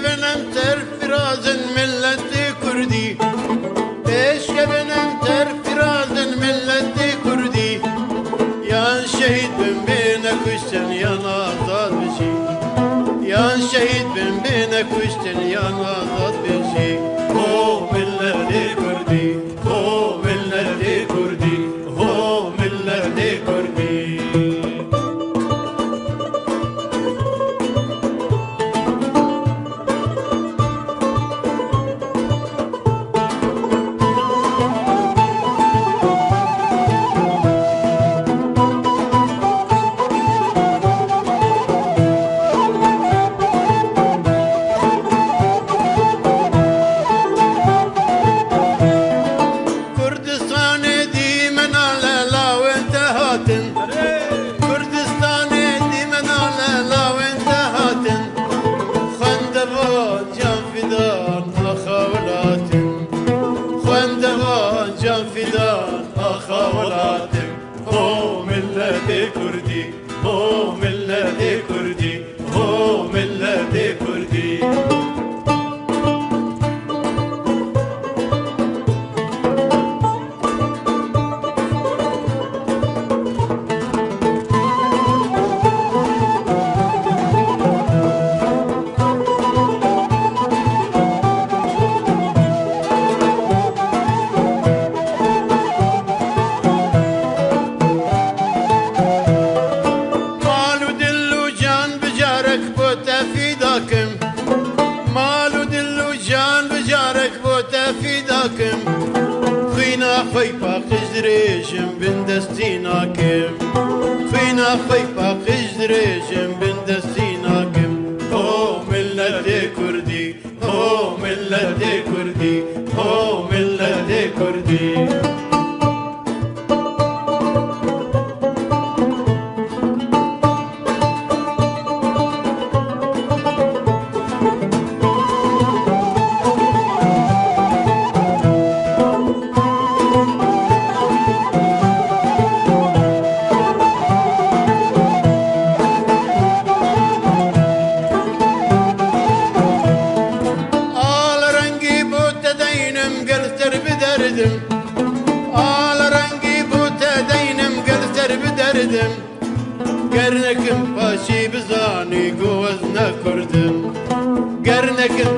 بنم تر فرازن ملت کردی، عشق بنم تر فرازن ملت کردی. یان شهید بن بین کشتن یان آزاد بشی، یان شهید بن بین کشتن یان آزاد بشی. او ملت کردی، او ملت کردی، او ملت کردی. فدان أخواتك هو ملة كردي، هو ملة كردي، هو ملة كردي. مال ودل وجان بجارك بوتا فداكم، خوينا خيبا قجريشم بن دستيناكم، خوينا خيبا قجريشم بن دستيناكم. هو ملة كردي، هو ملة كردي، هو ملة كردي. آل رنگی بوته دینم گلتر بدردم، گرنکم پاشی بزانی گوز نکردم، گرنکم